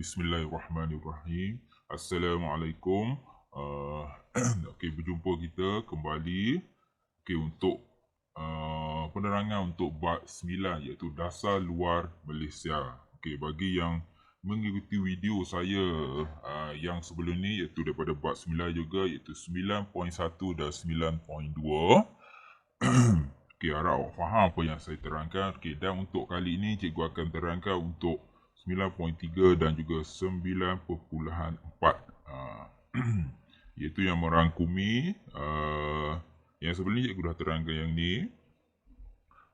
Bismillahirrahmanirrahim. Assalamualaikum. Okey, berjumpa kita kembali. Okey, untuk penerangan untuk bab 9 iaitu dasar luar Malaysia. Okey, bagi yang mengikuti video saya yang sebelum ni iaitu daripada bab 9 juga iaitu 9.1 dan 9.2. Okey, harap awak faham apa yang saya terangkan. Okey, dan untuk kali ini cikgu akan terangkan untuk 9.3 dan juga 9.4 iaitu yang merangkumi yang sebelum ni cikgu dah terangkan yang ni.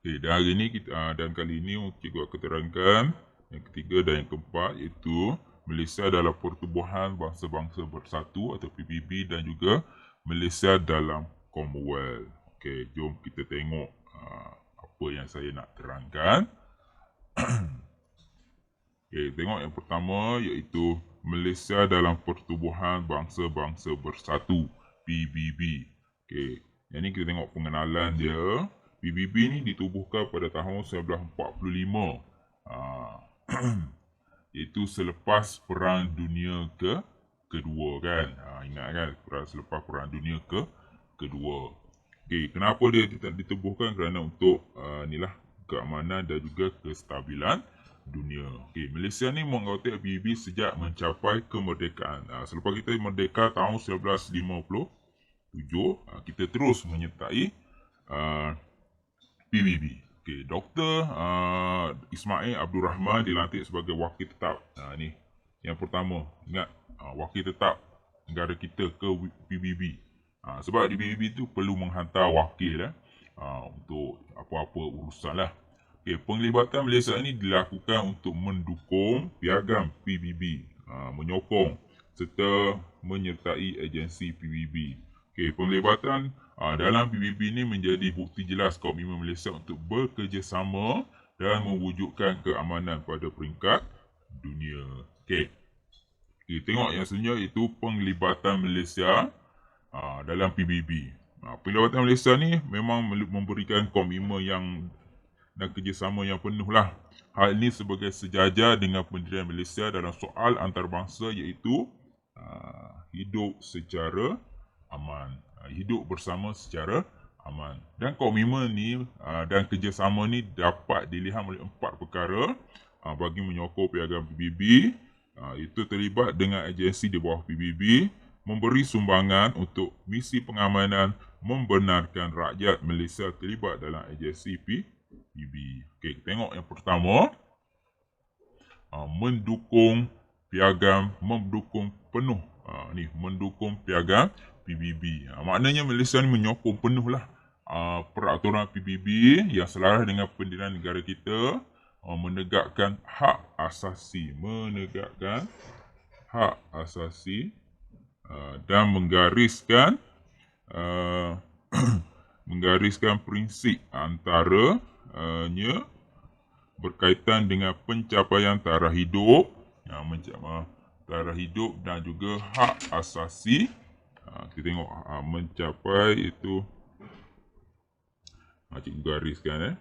Okay, dan hari ni kita, dan kali ini cikgu akan terangkan yang ketiga dan yang keempat iaitu Malaysia dalam Pertubuhan Bangsa-Bangsa Bersatu atau PBB dan juga Malaysia dalam Commonwealth. Okay, jom kita tengok apa yang saya nak terangkan. Okay, tengok yang pertama iaitu Malaysia dalam Pertubuhan Bangsa-Bangsa Bersatu PBB. Okay, yang ni kita tengok pengenalan dia. PBB ni ditubuhkan pada tahun 1945. Iaitu selepas Perang Dunia Kedua kan. Ingat kan, selepas Perang Dunia Kedua. Okay, kenapa dia ditubuhkan? Kerana untuk keamanan dan juga kestabilan dunia. Okay, Malaysia ni mengikuti PBB sejak mencapai kemerdekaan. Selepas kita merdeka tahun 1957, kita terus menyertai PBB. Okay, Dr. Ismail Abdul Rahman dilantik sebagai wakil tetap. Ni yang pertama. Ingat, wakil tetap negara kita ke PBB. Sebab di PBB tu perlu menghantar wakil untuk apa-apa urusan lah. Okay, penglibatan Malaysia ini dilakukan untuk mendukung piagam PBB, menyokong serta menyertai agensi PBB. Okay, penglibatan dalam PBB ini menjadi bukti jelas komitmen Malaysia untuk bekerjasama dan mewujudkan keamanan pada peringkat dunia. Okay, tengok yang sebenarnya itu penglibatan Malaysia dalam PBB. Penglibatan Malaysia ni memang memberikan komitmen yang dan kerjasama yang penuh lah. Hal ini sebagai sejajar dengan pendirian Malaysia dalam soal antarabangsa iaitu hidup secara aman. Hidup bersama secara aman. Dan komitmen ni dan kerjasama ni dapat dilihat oleh 4 perkara bagi menyokong piagam PBB. Itu terlibat dengan agensi di bawah PBB, memberi sumbangan untuk misi pengamanan, membenarkan rakyat Malaysia terlibat dalam agensi PBB. Okay, tengok yang pertama, mendukung piagam, mendukung penuh mendukung piagam PBB. Maknanya Malaysia ni menyokong penuhlah peraturan PBB yang selaras dengan pendirian negara kita, menegakkan hak asasi, dan menggariskan menggariskan prinsip antaranya berkaitan dengan pencapaian taraf hidup, taraf hidup dan juga hak asasi. Kita tengok mencapai itu, cikgu gariskan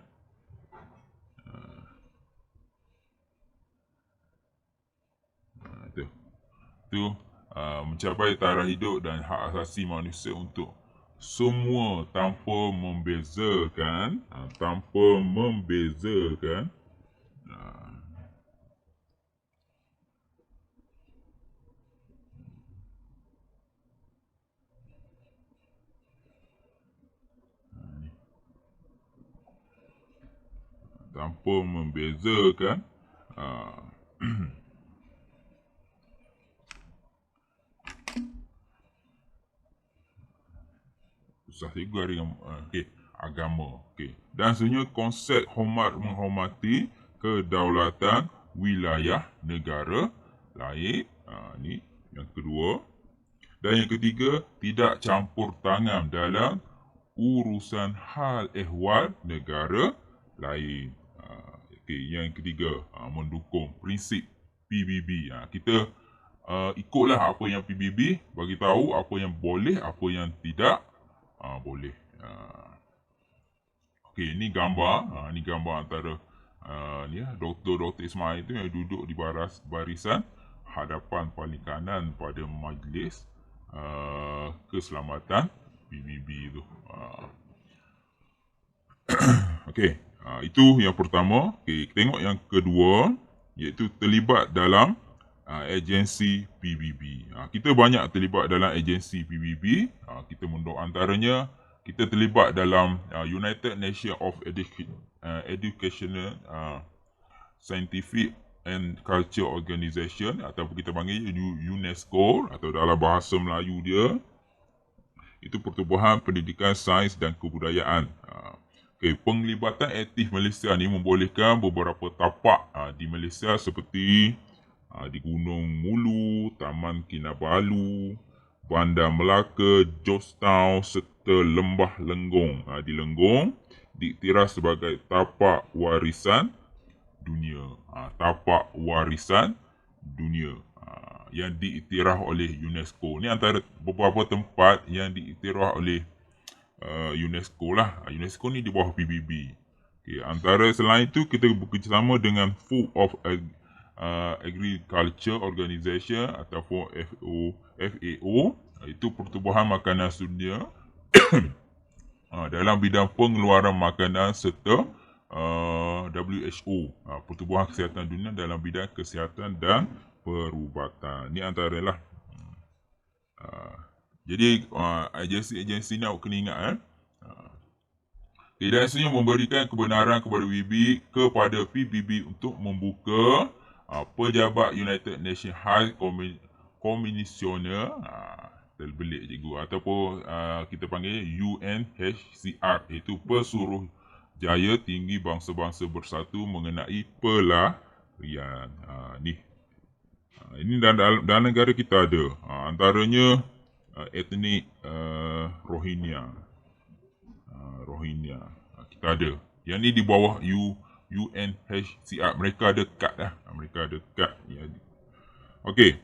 itu mencapai taraf hidup dan hak asasi manusia untuk semua tanpa membezakan susah juga dengan agama. Dan sebenarnya konsep menghormati kedaulatan wilayah negara lain. Ni yang kedua. Dan yang ketiga, tidak campur tangan dalam urusan hal ehwal negara lain. Yang ketiga, mendukung prinsip PBB. Kita ikutlah apa yang PBB bagi tahu, apa yang boleh, apa yang tidak boleh. Ini gambar. Ini gambar antara Dr. Ismail itu yang duduk di barisan hadapan paling kanan pada Majlis Keselamatan PBB tu. Okey, itu yang pertama. Okey, tengok yang kedua, iaitu terlibat dalam agensi PBB. Kita banyak terlibat dalam agensi PBB. Kita antaranya kita terlibat dalam United Nations of Educational, Scientific and Culture Organization, ataupun kita panggil UNESCO, atau dalam bahasa Melayu dia itu Pertubuhan Pendidikan Sains dan Kebudayaan. Okay, penglibatan aktif Malaysia ni membolehkan beberapa tapak di Malaysia seperti di Gunung Mulu, Taman Kinabalu, Bandar Melaka, Georgetown serta Lembah Lenggong. Di Lenggong diiktiraf sebagai tapak warisan dunia. Tapak warisan dunia yang diiktiraf oleh UNESCO. Ni antara beberapa tempat yang diiktiraf oleh UNESCO lah. UNESCO ni di bawah PBB. Okay, antara selain itu kita bekerjasama dengan Food of Agriculture Organization ataupun FAO, itu Pertubuhan Makanan Dunia dalam bidang pengeluaran makanan serta WHO, Pertubuhan Kesihatan Dunia dalam bidang kesihatan dan perubatan. Ni antaralah. Jadi agensi-agensi ni awak kena ingat. Dan sebenarnya memberikan kebenaran kepada PBB untuk membuka pejabat United Nations High Commissioner, terbelik cikgu, ataupun kita panggil UNHCR, iaitu Pesuruhjaya Tinggi Bangsa-Bangsa Bersatu mengenai pelarian. Ini dalam negara kita ada. Antaranya etnik Rohingya. Kita ada. Yang ni di bawah UNHCR. Mereka ada kad dah. Okey.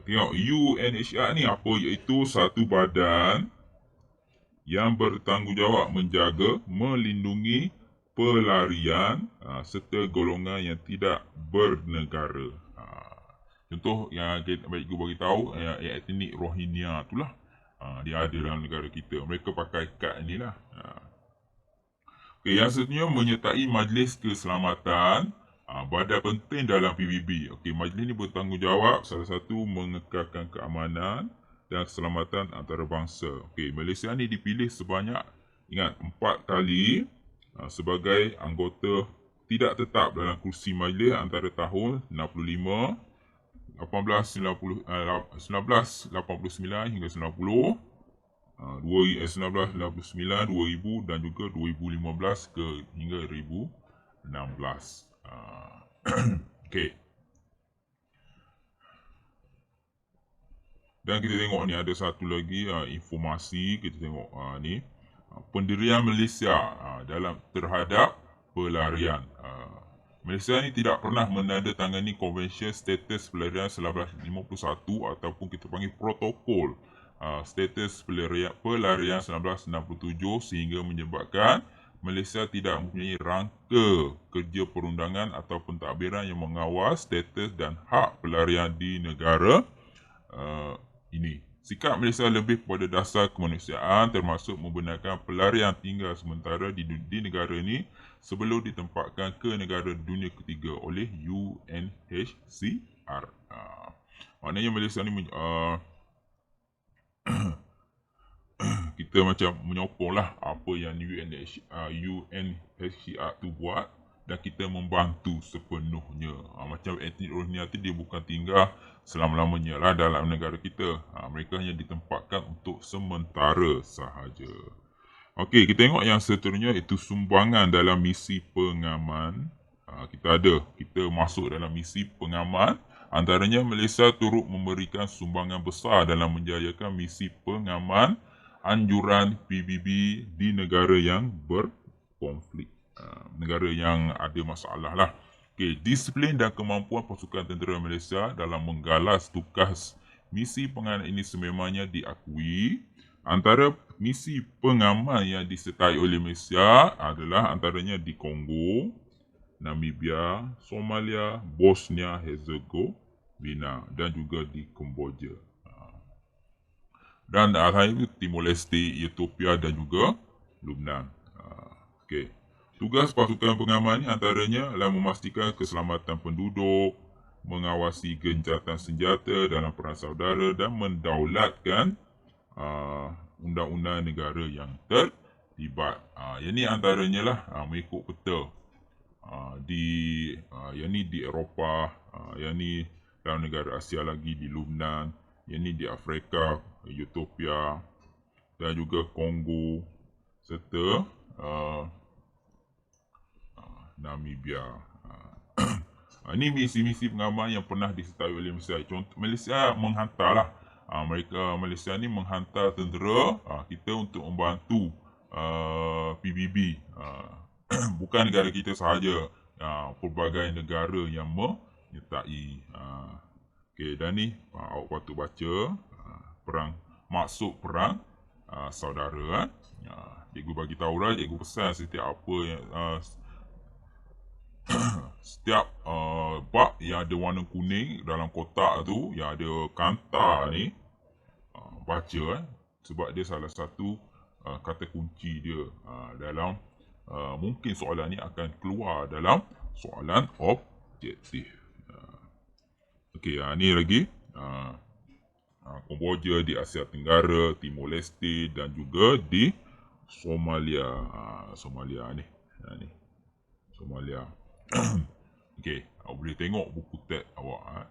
Tengok UNHCR ni apa? Iaitu satu badan yang bertanggungjawab menjaga, melindungi pelarian serta golongan yang tidak bernegara. Contoh yang baik gua bagi tahu yang etnik Rohingya itulah. Dia ada dalam negara kita. Mereka pakai kad ni lah. Okay, yang seterusnya menyertai Majlis Keselamatan, badan penting dalam PBB. Okay, majlis ni bertanggungjawab salah satu mengekalkan keamanan dan keselamatan antarabangsa. Okay, Malaysia ni dipilih sebanyak 4 kali sebagai anggota tidak tetap dalam kursi majlis antara tahun 1989 hingga 90, 1999, 2000 dan juga 2015 hingga 2016. Okey. Dan kita tengok ni ada satu lagi informasi, kita tengok ni pendirian Malaysia dalam terhadap pelarian. Malaysia ni tidak pernah menandatangani Konvensyen Status Pelarian 1951 ataupun kita panggil Protokol Status Pelarian 1967, sehingga menyebabkan Malaysia tidak mempunyai rangka kerja perundangan atau pentadbiran yang mengawal status dan hak pelarian di negara ini. Sikap Malaysia lebih kepada dasar kemanusiaan, termasuk membenarkan pelarian tinggal sementara di negara ini sebelum ditempatkan ke negara dunia ketiga oleh UNHCR. Maknanya Malaysia ni kita macam menyokong lah apa yang UNHCR tu buat, dan kita membantu sepenuhnya. Macam etnik Rohingya tu dia bukan tinggal selama-lamanya lah dalam negara kita. Mereka hanya ditempatkan untuk sementara sahaja. Okey, kita tengok yang seterusnya, itu sumbangan dalam misi pengaman. Kita masuk dalam misi pengaman. Antaranya Malaysia turut memberikan sumbangan besar dalam menjayakan misi pengaman anjuran PBB di negara yang berkonflik. Negara yang ada masalah lah. Okay, disiplin dan kemampuan pasukan tentera Malaysia dalam menggalas tugas misi pengaman ini sememangnya diakui. Antara misi pengaman yang disertai oleh Malaysia adalah antaranya di Kongo, Namibia, Somalia, Bosnia Herzegovina dan juga di Kemboja. Dan arahan itu Timor Leste, Ethiopia dan juga Lebanon. Okey. Tugas pasukan pengaman ini antaranya adalah memastikan keselamatan penduduk, mengawasi gencatan senjata dalam perang saudara dan mendaulatkan undang-undang negara yang terlibat. Yang ini antaranya lah mengikut peta yang ni di Eropah, yang ni dalam negara Asia lagi di Lebanon, yang ni di Afrika, Ethiopia dan juga Kongo serta Namibia. Ini misi-misi pengaman yang pernah disertai oleh Malaysia. Contoh Malaysia menghantarlah Malaysia ni menghantar tentera kita untuk membantu PBB. Bukan negara kita sahaja, pelbagai negara yang menyertai. Okey, dan ni awak patut baca maksud perang saudara. Cikgu bagi tahulah, cikgu pesan setiap apa yang setiap bab yang ada warna kuning dalam kotak tu, yang ada kanta ni, baca sebab dia salah satu kata kunci dia dalam mungkin soalan ni akan keluar dalam soalan objektif. Okey, ni lagi Kemboja di Asia Tenggara, Timor Leste dan juga di Somalia. Somalia ni. Somalia. Okey, awak boleh tengok buku tab awak.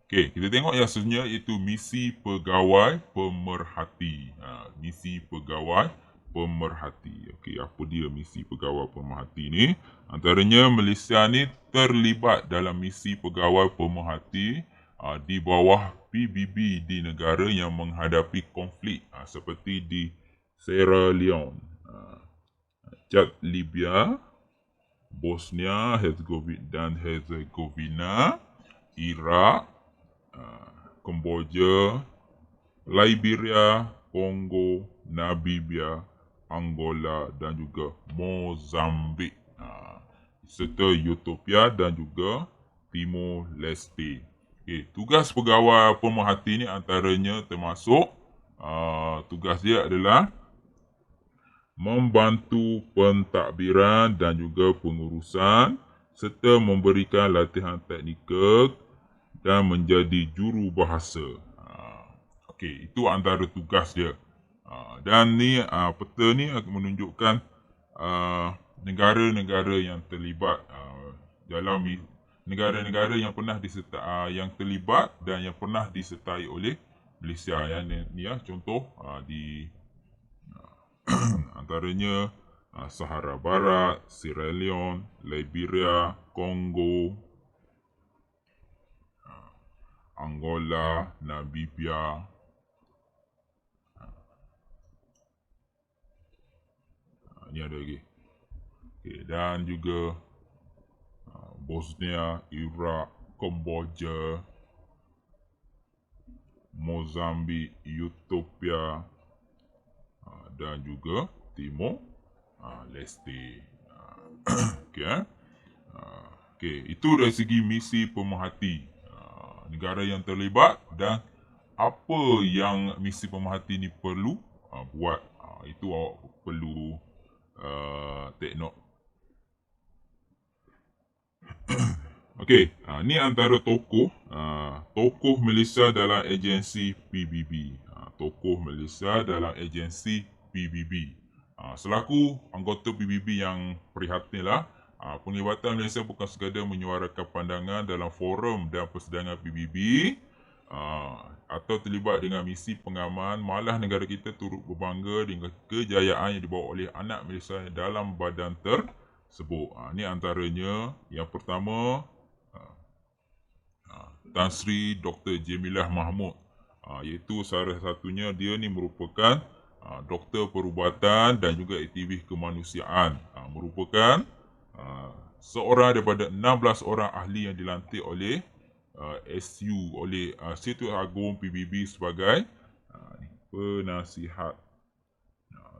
Okey, kita tengok yang seterusnya iaitu misi pegawai pemerhati. Misi pegawai pemerhati. Okey, apa dia misi pegawai pemerhati ni? Antaranya Malaysia ni terlibat dalam misi pegawai pemerhati di bawah PBB di negara yang menghadapi konflik seperti di Sierra Leone, Chad, Libya, Bosnia dan Herzegovina, Iraq, Kemboja, Liberia, Kongo, Namibia, Angola dan juga Mozambik, serta Ethiopia dan juga Timor Leste. Okay, tugas pegawai pemerhati ni antaranya termasuk tugas dia adalah membantu pentadbiran dan juga pengurusan serta memberikan latihan teknikal dan menjadi juru bahasa. Okey, itu antara tugas dia. Dan ni peta ni akan menunjukkan negara-negara yang terlibat dalam negara-negara yang pernah yang terlibat dan yang pernah disertai oleh Malaysia. Yang ni contoh di antaranya Sahara Barat, Sierra Leone, Liberia, Kongo, Angola, Namibia, ni ada lagi. Okay, dan juga Bosnia, Iraq, Kemboja, Mozambik, Ethiopia dan juga Timor Leste. Okey, itu dari segi misi pemerhati, negara yang terlibat dan apa yang misi pemerhati ni perlu buat. Itu awak perlu take note. Okey, ni antara tokoh Malaysia dalam agensi PBB. Tokoh Malaysia dalam agensi PBB. Selaku anggota PBB yang prihatin lah, penglibatan Malaysia bukan sekadar menyuarakan pandangan dalam forum dan persidangan PBB atau terlibat dengan misi pengaman, malah negara kita turut berbangga dengan kejayaan yang dibawa oleh anak Malaysia dalam badan tersebut. Ini antaranya yang pertama, Tan Sri Dr. Jemilah Mahmud, iaitu salah satunya dia ni merupakan doktor perubatan dan juga aktivis kemanusiaan, merupakan seorang daripada 16 orang ahli yang dilantik oleh SU, oleh Syetul Agong PBB sebagai penasihat,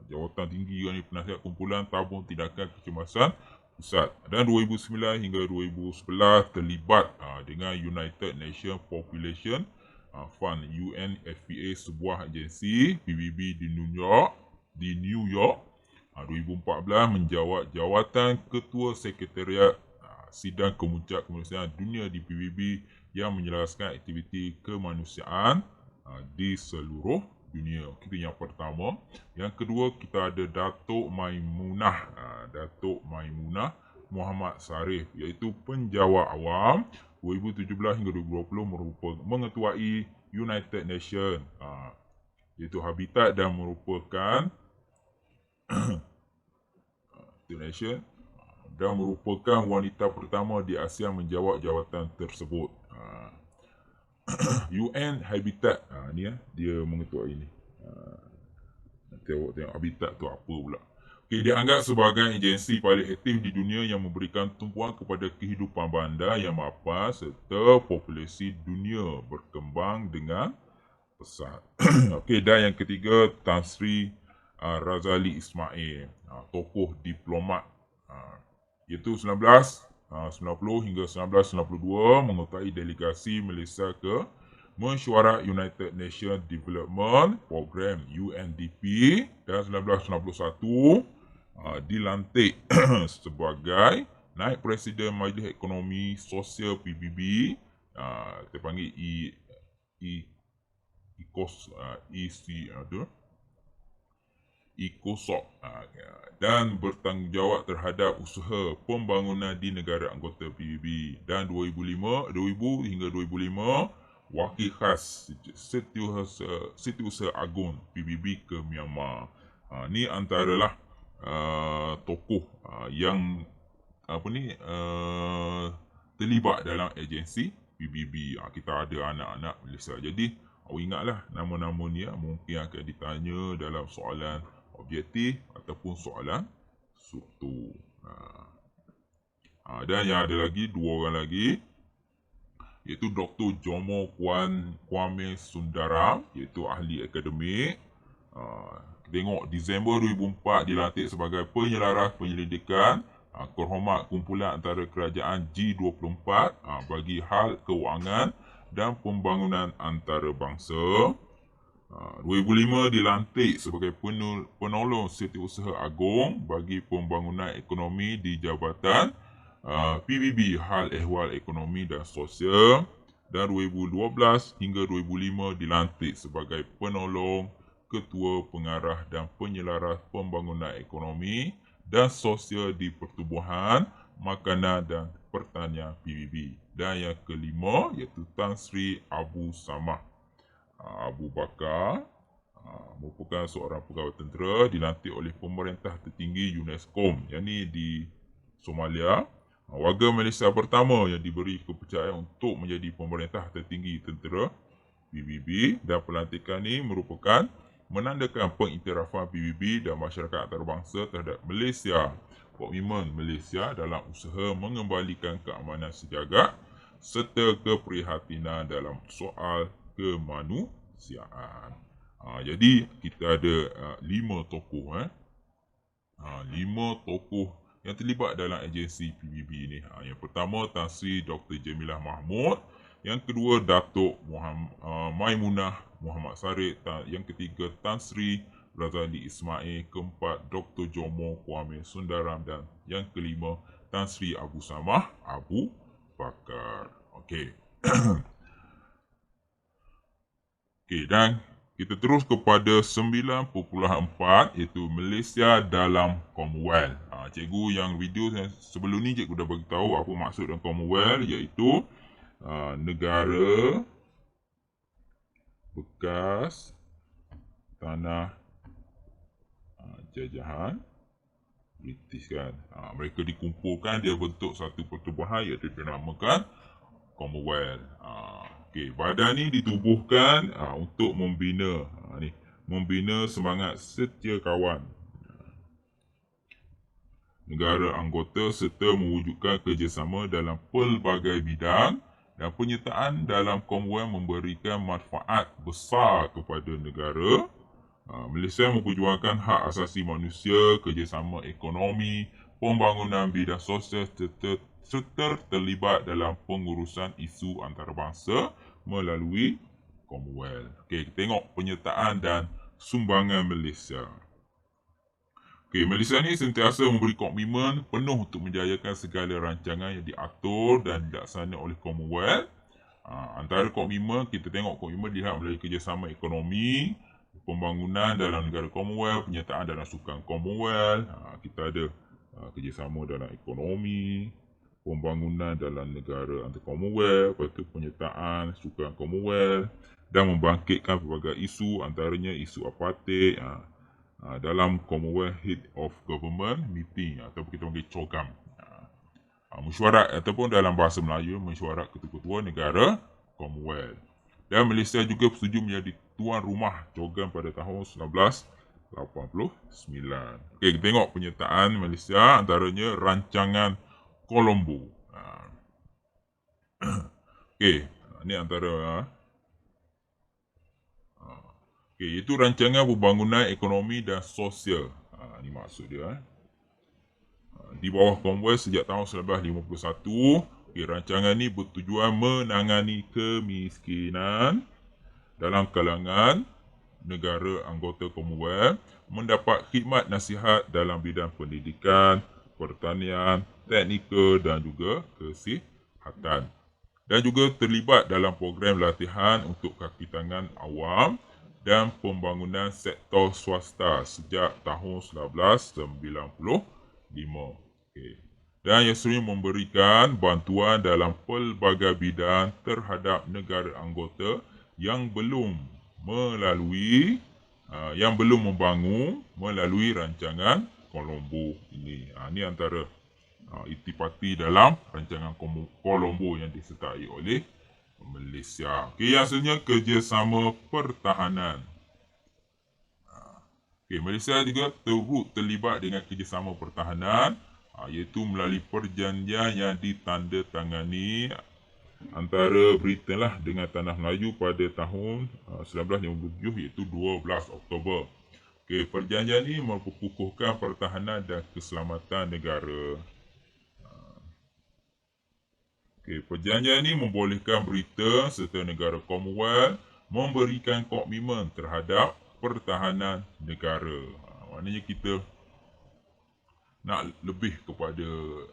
jawatan tinggi ni, penasihat kumpulan tabung tindakan kecemasan Pusat. Dan 2009 hingga 2011 terlibat dengan United Nations Population Fund UNFPA, sebuah agensi PBB di New York. 2014 menjawat jawatan Ketua Sekretariat Sidang Kemuncak Kemanusiaan Dunia di PBB yang menjelaskan aktiviti kemanusiaan di seluruh dunia. Itu yang pertama. Yang kedua, kita ada Datuk Maimunah Muhammad Sarif, iaitu penjawat awam 2017 hingga 2020 merupakan mengetuai United Nations iaitu Habitat dan merupakan wanita pertama di Asia menjawat jawatan tersebut. UN Habitat ni dia mengetuai ini. Tengok Habitat tu apa pula. Okay, dianggap sebagai agensi paling aktif di dunia yang memberikan tumpuan kepada kehidupan bandar yang mapan serta populasi dunia berkembang dengan pesat. Okey, dan yang ketiga, Tan Sri Razali Ismail, tokoh diplomat, iaitu 1990 hingga 1992 mengetuai delegasi Malaysia ke Mesyuarat United Nations Development Program UNDP, dan 1991 dilantik sebagai Naib Presiden Majlis Ekonomi Sosial PBB, kita panggil ICOSOC, dan bertanggungjawab terhadap usaha pembangunan di negara anggota PBB. Dan 2000 hingga 2005 wakil khas Setiausaha Agung PBB ke Myanmar. Ni antaralah tokoh yang terlibat dalam agensi PBB. Kita ada anak-anak Malaysia. Jadi awak ingatlah nama-nama ni mungkin akan ditanya dalam soalan objektif ataupun soalan struktur. Dan yang ada lagi, dua orang lagi, iaitu Dr. Jomo Kwame Sundaram, iaitu ahli akademik. Tengok, Disember 2004 dilantik sebagai penyelaras penyelidikan kehormat kumpulan antara kerajaan G24 bagi hal keuangan dan pembangunan antarabangsa. 2005 dilantik sebagai penolong Setiausaha Agung bagi pembangunan ekonomi di Jabatan PBB Hal Ehwal Ekonomi dan Sosial. Dan 2012 hingga 2005 dilantik sebagai penolong Ketua Pengarah dan Penyelaras Pembangunan Ekonomi dan Sosial di Pertubuhan, Makanan dan Pertanian PBB. Dan yang kelima iaitu Tan Sri Abu Samah Abu Bakar, merupakan seorang pegawai tentera dilantik oleh pemerintah tertinggi UNESCO, yang ni di Somalia. Warga Malaysia pertama yang diberi kepercayaan untuk menjadi pemerintah tertinggi tentera PBB, dan pelantikan ini merupakan menandakan pengiktirafan PBB dan masyarakat antarabangsa terhadap Malaysia, komitmen Malaysia dalam usaha mengembalikan keamanan sejagat serta keprihatinan dalam soal kemanusiaan. Jadi kita ada 5 tokoh 5 tokoh yang terlibat dalam agensi PBB ni. Yang pertama, Tan Sri Dr. Jamilah Mahmud. Yang kedua, Datuk Maimunah Muhammad Sarif. Yang ketiga, Tan Sri Razali Ismail. Keempat, Dr. Jomo Kwame Sundaram. Dan yang kelima, Tan Sri Abu Samah Abu Bakar. Okey. Okey, dan kita terus kepada 9.4, iaitu Malaysia dalam Commonwealth. Cikgu yang video sebelum ni cikgu dah bagi tahu apa maksud dalam Commonwealth, iaitu negara bekas tanah jajahan British kan. Mereka dikumpulkan, dia bentuk satu pertubuhan iaitu dinamakan Commonwealth. Okay, badan ni ditubuhkan untuk membina semangat setia kawan negara anggota serta mewujudkan kerjasama dalam pelbagai bidang, dan penyertaan dalam Commonwealth memberikan manfaat besar kepada negara. Malaysia memperjuangkan hak asasi manusia, kerjasama ekonomi, pembangunan bidang sosial serta terlibat dalam pengurusan isu antarabangsa melalui Commonwealth. Okey, kita tengok penyertaan dan sumbangan Malaysia. Okey, Malaysia ni sentiasa memberi komitmen penuh untuk menjayakan segala rancangan yang diatur dan dilaksanakan oleh Commonwealth. Antara komitmen, kita tengok komitmen dilihat melalui kerjasama ekonomi, pembangunan dalam negara Commonwealth, penyertaan dalam sukan Commonwealth. Kita ada kerjasama dalam ekonomi, pembangunan dalam negara antar Commonwealth, lepas tu penyertaan sukan Commonwealth dan membangkitkan pelbagai isu, antaranya isu apartheid dalam Commonwealth Head of Government Meeting ataupun kita panggil COGAM. Mesyuarat ataupun dalam bahasa Melayu, mesyuarat ketua-ketua negara Commonwealth. Dan Malaysia juga bersetuju menjadi tuan rumah COGAM pada tahun 1989. Okey, kita tengok penyertaan Malaysia, antaranya rancangan Colombo. Okey, ini antara okey, itu rancangan pembangunan ekonomi dan sosial. Ini maksud dia. Di bawah Commonwealth sejak tahun 1951. Okey, rancangan ini bertujuan menangani kemiskinan dalam kalangan negara anggota Commonwealth, mendapat khidmat nasihat dalam bidang pendidikan, pertanian, teknikal dan juga kesihatan. Dan juga terlibat dalam program latihan untuk kaki tangan awam dan pembangunan sektor swasta sejak tahun 1995. Okay. Dan yang sering memberikan bantuan dalam pelbagai bidang terhadap negara anggota yang belum membangun melalui rancangan Colombo ini. Ini antara itipati dalam rancangan Colombo yang disertai oleh Malaysia. Okay, yang seterusnya kerjasama pertahanan. Okay, Malaysia juga turut terlibat dengan kerjasama pertahanan, iaitu melalui perjanjian yang ditandatangani antara Britain dengan Tanah Melayu pada tahun 1957, iaitu 12 Oktober. Okay, perjanjian ini memperkukuhkan pertahanan dan keselamatan negara. Okay, perjanjian ini membolehkan Britain serta negara Commonwealth memberikan komitmen terhadap pertahanan negara. Maknanya kita nak lebih kepada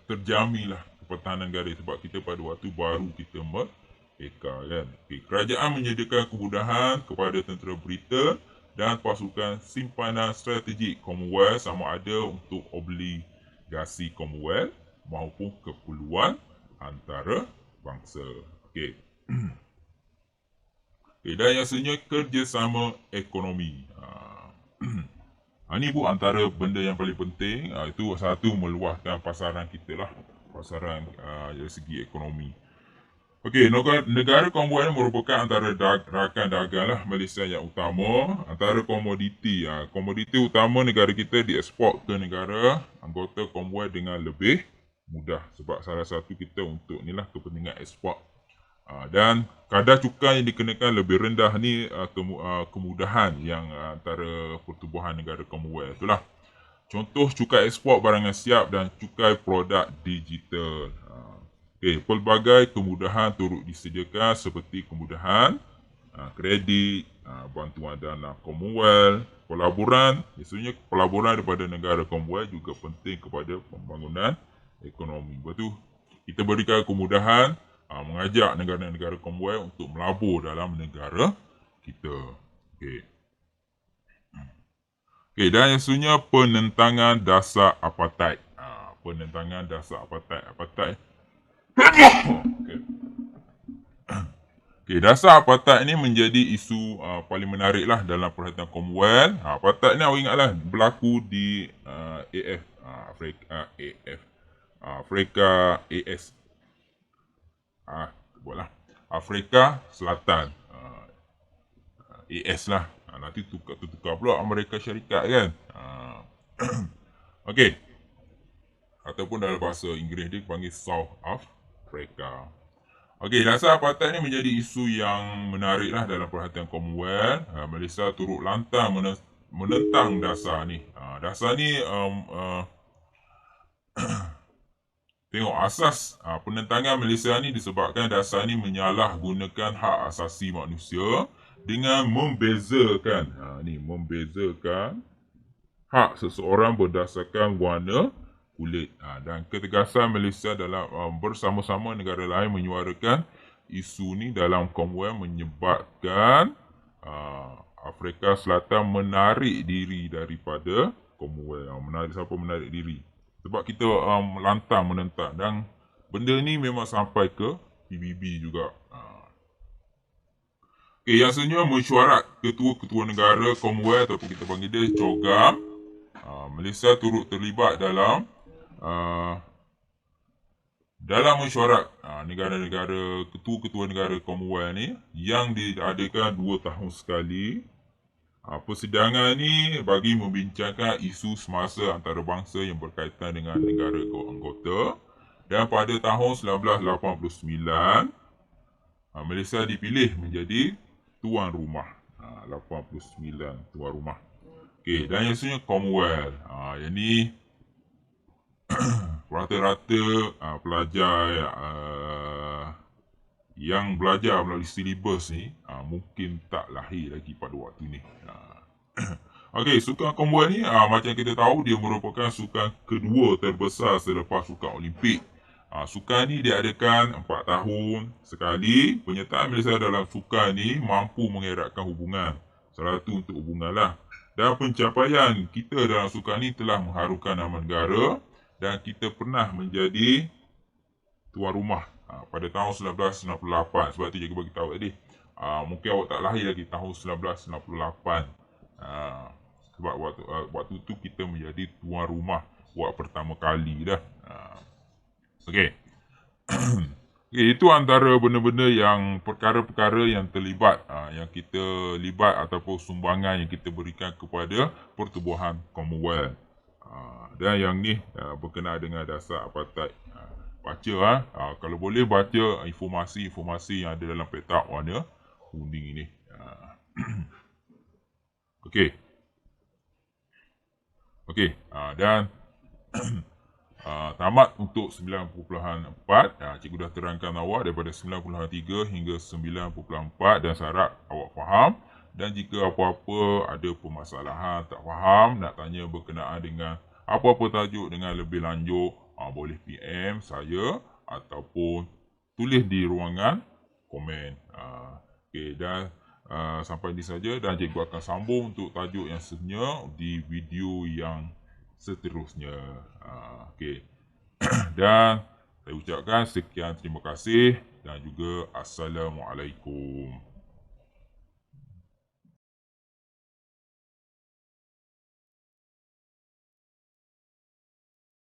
terjaminlah pertahanan negara, sebab kita pada waktu baru kita merdeka kan. Okay. Kerajaan menyediakan kemudahan kepada tentera Britain dan pasukan simpanan strategik Commonwealth sama ada untuk obligasi Commonwealth maupun keperluan antara bangsa. Okey. Okay, dan yang seterusnya kerjasama ekonomi. Ini antara benda yang paling penting. Itu satu, meluaskan pasaran kita lah. Pasaran dari segi ekonomi. Okey, negara Commonwealth merupakan antara rakan dagang lah Malaysia yang utama. Antara komoditi. Komoditi utama negara kita dieksport ke negara anggota Commonwealth dengan lebih mudah. Sebab salah satu kita untuk inilah kepentingan ekspor. Dan kadar cukai yang dikenakan lebih rendah ni kemudahan yang antara pertubuhan negara Commonwealth itulah. Contoh cukai ekspor barangan siap dan cukai produk digital. Pelbagai kemudahan turut disediakan seperti kemudahan kredit, bantuan dana Commonwealth, pelaburan. Biasanya pelaburan daripada negara Commonwealth juga penting kepada pembangunan ekonomi. Lepas tu kita berikan kemudahan mengajak negara-negara Commonwealth untuk melabur dalam negara kita. Okey, dan yang seterusnya penentangan dasar apartheid. Penentangan dasar apartheid. Okey, dasar apartheid ini menjadi isu paling menarik lah dalam perhatian Commonwealth. Apartheid ni awak ingatlah berlaku di Afrika Selatan, AS lah. Nanti tukar pula Amerika Syarikat kan. Okey, ataupun dalam bahasa Inggeris dia panggil South Africa. Okey, dasar apartheid ni menjadi isu yang menarik lah dalam perhatian Commonwealth. Malaysia turut lantang menentang dasar ni. Dasar ni Tengok asas penentangan Malaysia ni disebabkan dasar ni menyalahgunakan hak asasi manusia dengan membezakan membezakan hak seseorang berdasarkan warna kulit. Dan ketegasan Malaysia dalam bersama-sama negara lain menyuarakan isu ni dalam Commonwealth menyebabkan Afrika Selatan menarik diri daripada Commonwealth. Menarik diri? Sebab kita lantang menentang, dan benda ni memang sampai ke PBB juga. Okay, yang sebenarnya mesyuarat ketua-ketua negara Commonwealth ataupun kita panggil dia COGAM. Malaysia turut terlibat dalam mesyuarat negara-negara, ketua-ketua negara Commonwealth ni yang diadakan 2 tahun sekali. Persidangan ni bagi membincangkan isu semasa antarabangsa yang berkaitan dengan negara anggota. Dan pada tahun 1989, Malaysia dipilih menjadi tuan rumah. 89 tuan rumah. Okey, dan yang sebenarnya Commonwealth. Yang ni rata-rata pelajar yang belajar melalui silibus ni mungkin tak lahir lagi pada waktu ni. Okey, sukan Commonwealth ni macam kita tahu dia merupakan sukan kedua terbesar selepas sukan Olimpik. Sukan ni diadakan 4 tahun sekali. Penyertaan Malaysia dalam sukan ni mampu mengeratkan hubungan. Salah satu untuk hubungan lah. Dan pencapaian kita dalam sukan ni telah mengharukan nama negara. Dan kita pernah menjadi tuan rumah pada tahun 1998. Sebab tu cikgu bagi tahu tadi. Mungkin awak tak lahir lagi tahun 1998. Sebab waktu tu kita menjadi tuan rumah buat pertama kali dah. Okey. Okay, itu antara benda-benda yang perkara-perkara yang terlibat, yang kita libat ataupun sumbangan yang kita berikan kepada pertubuhan Commonwealth. Dan yang ni berkenaan dengan dasar apartheid. Baca kalau boleh baca informasi-informasi yang ada dalam petak warna kuning ini. Okey. Okey, dan tamat untuk 9.4. Cikgu dah terangkan awak daripada 9.3 hingga 9.4 dan saya harap awak faham. Dan jika apa-apa ada permasalahan, tak faham, nak tanya berkenaan dengan apa-apa tajuk dengan lebih lanjut, boleh PM saya ataupun tulis di ruangan komen. Okey, dan sampai di saja, dan cikgu akan sambung untuk tajuk yang seterusnya di video yang seterusnya. Okey. Dan saya ucapkan sekian terima kasih dan juga Assalamualaikum.